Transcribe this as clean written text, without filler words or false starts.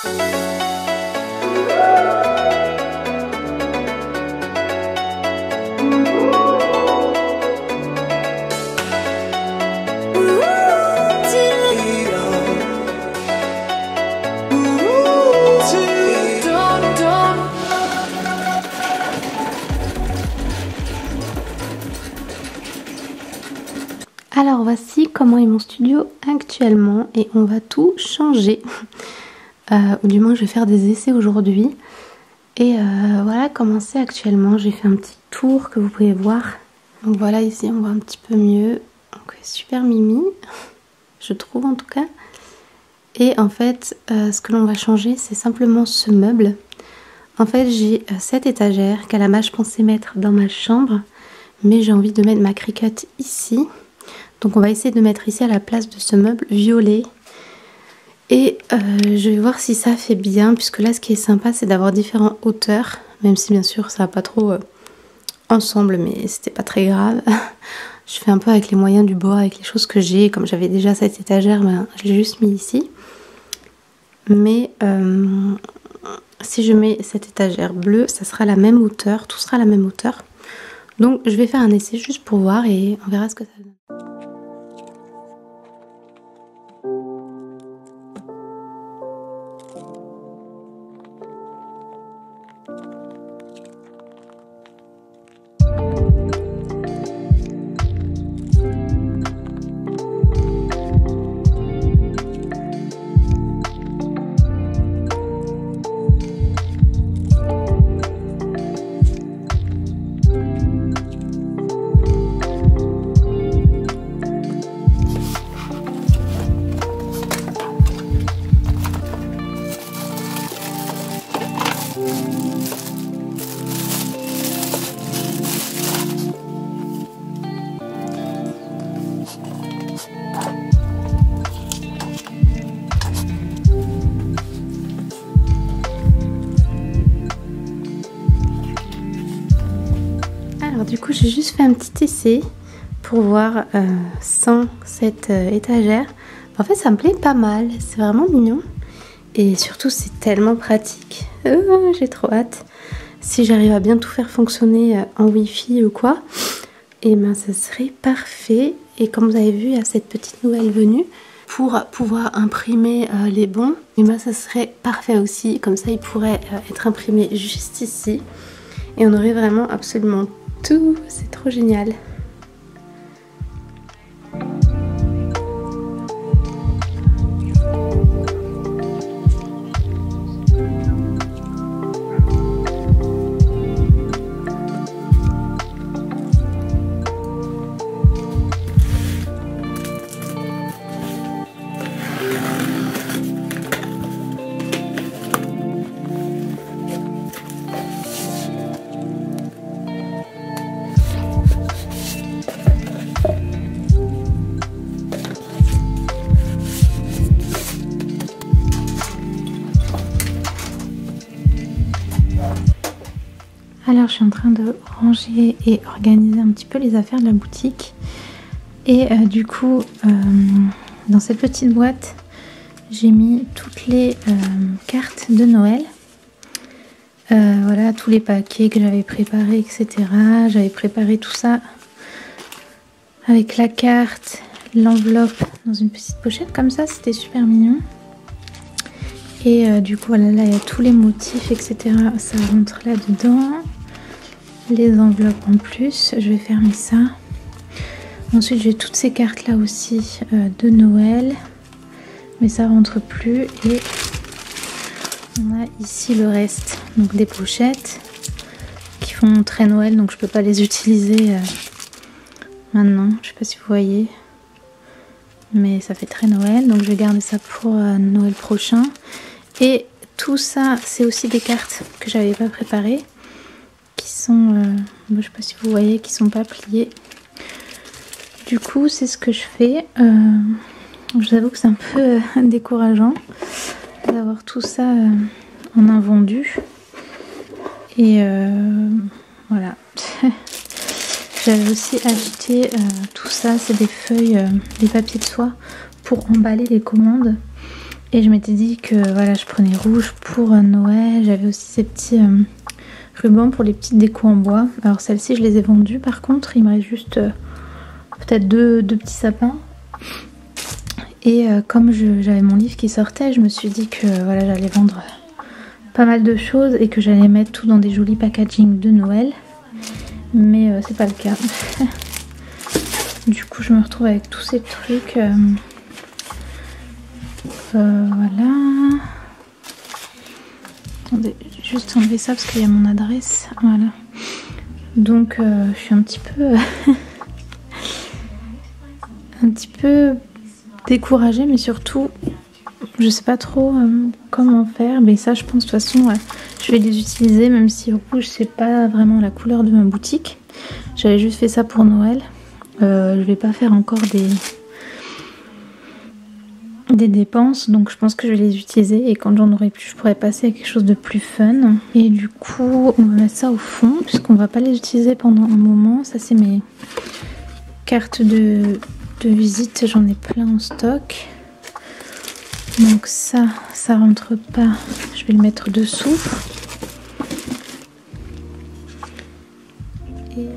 Alors voici comment est mon studio actuellement et on va tout changer. Ou du moins je vais faire des essais aujourd'hui. Et voilà comment c'est actuellement. J'ai fait un petit tour que vous pouvez voir. Donc voilà, ici on voit un petit peu mieux. Donc super mimi, je trouve en tout cas. Et en fait ce que l'on va changer c'est simplement ce meuble. En fait j'ai cette étagère qu'à la base je pensais mettre dans ma chambre. Mais j'ai envie de mettre ma Cricut ici. Donc on va essayer de mettre ici à la place de ce meuble violet. Et je vais voir si ça fait bien. Puisque là ce qui est sympa c'est d'avoir différentes hauteurs. Même si bien sûr ça va pas trop ensemble. Mais c'était pas très grave. Je fais un peu avec les moyens du bord. Avec les choses que j'ai. Comme j'avais déjà cette étagère, ben, je l'ai juste mis ici. Mais si je mets cette étagère bleue, ça sera la même hauteur. Tout sera la même hauteur. Donc je vais faire un essai juste pour voir. Et on verra ce que ça donne. Alors du coup j'ai juste fait un petit essai pour voir sans cette étagère. En fait ça me plaît pas mal, c'est vraiment mignon. Et surtout c'est tellement pratique. J'ai trop hâte. Si j'arrive à bien tout faire fonctionner en wifi ou quoi, et ben ça serait parfait. Et comme vous avez vu, il y a cette petite nouvelle venue pour pouvoir imprimer les bons. Et ben ça serait parfait aussi. Comme ça ils pourraient être imprimés juste ici. Et on aurait vraiment absolument tout. C'est trop génial. Alors je suis en train de ranger et organiser un petit peu les affaires de la boutique. Et du coup dans cette petite boîte j'ai mis toutes les cartes de Noël. Voilà tous les paquets que j'avais préparés, etc. J'avais préparé tout ça avec la carte, l'enveloppe dans une petite pochette comme ça, c'était super mignon. Et du coup voilà, là il y a tous les motifs, etc. Ça rentre là dedans. Les enveloppes en plus, je vais fermer ça. Ensuite j'ai toutes ces cartes là aussi de Noël, mais ça rentre plus. Et on a ici le reste, donc des pochettes qui font très Noël, donc je peux pas les utiliser maintenant. Je sais pas si vous voyez, mais ça fait très Noël, donc je vais garder ça pour Noël prochain. Et tout ça c'est aussi des cartes que j'avais pas préparées, qui sont, je sais pas si vous voyez, qui sont pas pliées. Du coup c'est ce que je fais. Je vous avoue que c'est un peu décourageant d'avoir tout ça en invendu. Et voilà. J'avais aussi acheté tout ça, c'est des feuilles, des papiers de soie pour emballer les commandes. Et je m'étais dit que voilà, je prenais rouge pour Noël. J'avais aussi ces petits rubans pour les petites décos en bois. Alors celles-ci, je les ai vendues par contre. Il me reste juste peut-être deux petits sapins. Et comme j'avais mon livre qui sortait, je me suis dit que voilà, j'allais vendre pas mal de choses et que j'allais mettre tout dans des jolis packaging de Noël. Mais c'est pas le cas. Du coup, je me retrouve avec tous ces trucs. Voilà. Attendez, juste enlever ça parce qu'il y a mon adresse. Voilà. Donc, je suis un petit peu... un petit peu découragée, mais surtout, je sais pas trop comment faire. Mais ça, je pense, de toute façon, je vais les utiliser, même si rouge, c'est pas vraiment la couleur de ma boutique. J'avais juste fait ça pour Noël. Je vais pas faire encore des dépenses, donc je pense que je vais les utiliser et quand j'en aurai plus, je pourrais passer à quelque chose de plus fun. Et du coup, on va mettre ça au fond, puisqu'on va pas les utiliser pendant un moment. Ça, c'est mes cartes de visite, j'en ai plein en stock. Donc ça rentre pas, je vais le mettre dessous. Et...